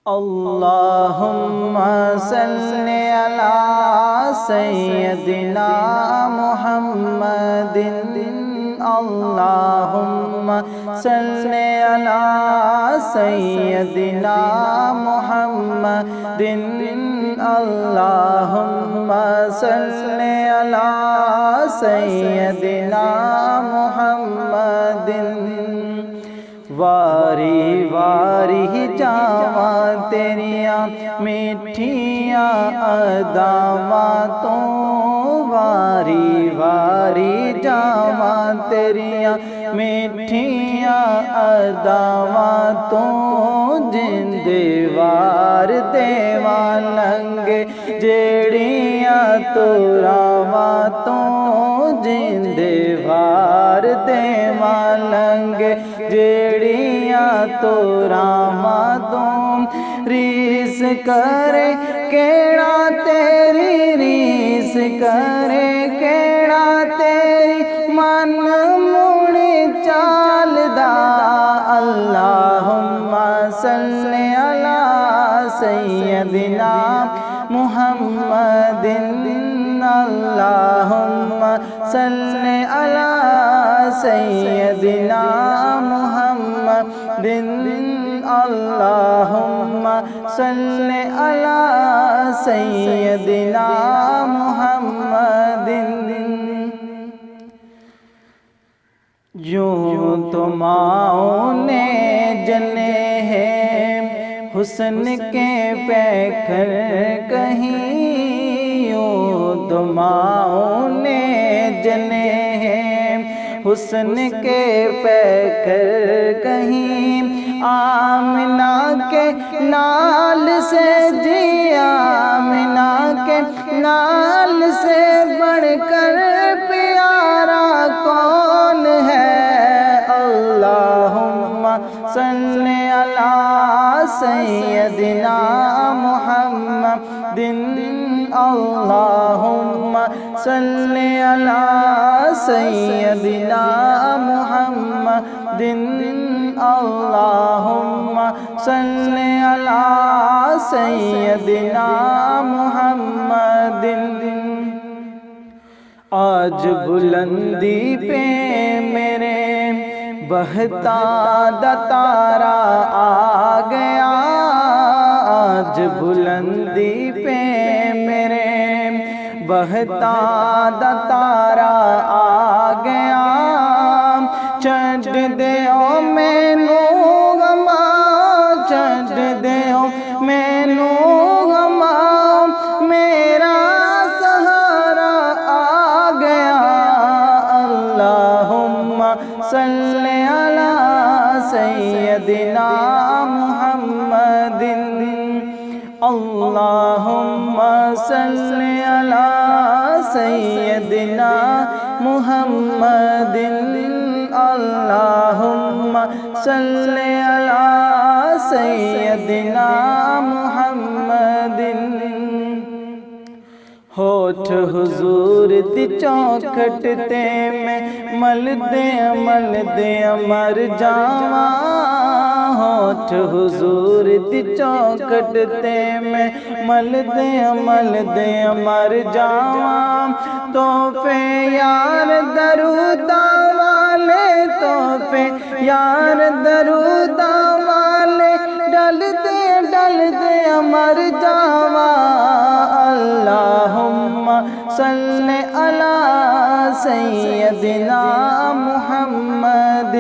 اللہم صلی علی سیدنا محمد اللہم صلی علی سیدنا محمد اللہم صلی علی سیدنا محمد واری واری جاواں تیریاں میٹھیاں اداواں تو واری واری جاواں تیریاں میٹھیاں اداواں تو جندے وار دیواں لنگے جیڑیاں توراواں تو جندے وار دیواں لنگے جیڑیاں توراواں تو ریس کرے کیڑا تیری ریس کرے کیڑا تیری من مڑی چال دا اللہم صلی علی سیدنا محمد اللہم صلی علی سیدنا محمد اللہم صلی علی سیدنا محمد یوں تو ماؤں نے جنے ہیں حسن کے پیکر کہیں یوں تو ماؤں نے جنے ہیں حسن کے پیکر کہیں آمنہ کے نال سے جی آمنہ کے نال سے بڑھ کر پیارا کون ہے اللہم صلی علی سیدنا محمد اللہم صلی علی سیدنا محمد اللہم صلی علی سیدنا محمد آج بلندی پہ میرے بہتا تارا آ گیا آج بلندی پہ میرے بہتا تارا آ گیا چڑھ دیو مینو غما چڑھ دیو مینو غما میرا سہارا آ گیا اللہم صلی علی سیدنا محمد اللہم صلی علی سیدنا محمد اللہم صلی علی سیدنا محمد ہوٹھ حضور دی چوکھٹ تے میں مل دے مر جاواں ہوٹھ حضور دی چوکھٹ تے میں مل دے مر جاواں تحفے یار دروداں والے تحفے یار دروداں والے ڈل دے مر جاواں اللہم صلی علی سیدنا محمد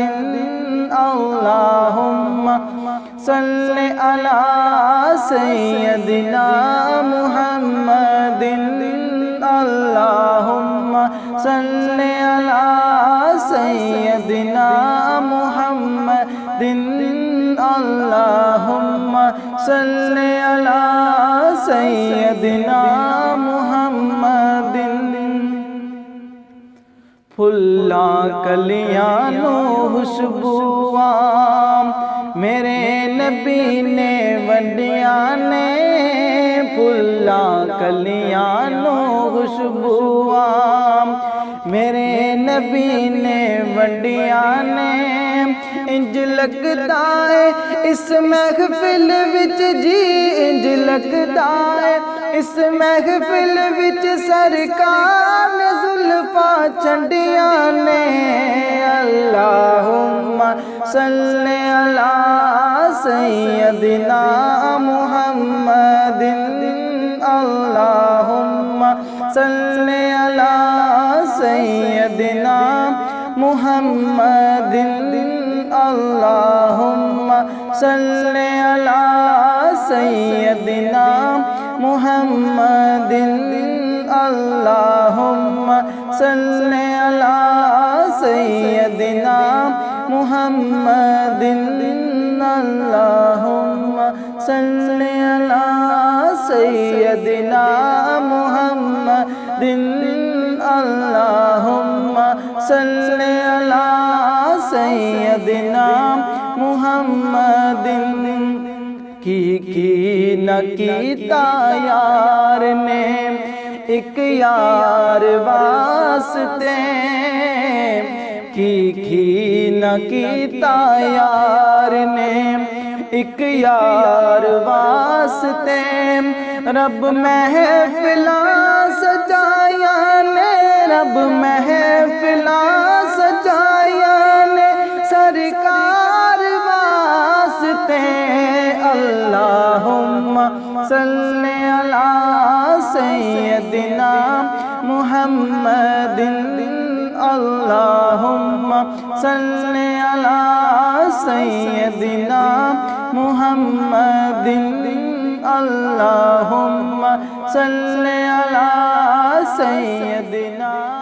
اللہم صلی علی سیدنا محمد اللہم صلی علی سیدنا محمد اللہم صلی علی سیدنا محمد پھلاں کلیاں نو خوشبواں میرے نبی نے وڈیاں نے پھلاں کلیاں نو خوشبواں میرے نبی نے وڈیاں نے انج لگدا ہے اس محفل وچ جی انج لگدا ہے اس محفل وچ سرکار نے زلفاں چنڈیاں نے اللہم صلی علی سیدنا محمد اللہم صلی علی سیدنا محمد اللہم صلی علی سیدنا محمد اللہم صلی علی سیدنا محمد اللہم صلی علی سیدنا محمد اللہم صلی علی سیدنا محمد کی نہ کیتا یار نے ایک یار واسطے کی نہ کیتا یار نے ایک یار واسطے رب محفلاں سجایا نے رب محفلاں سجایا نے سرکار واسطے اللہم صلی علی سیدنا محمد اللہم صلی علی سیدنا محمد اللہم صلی علی سیدنا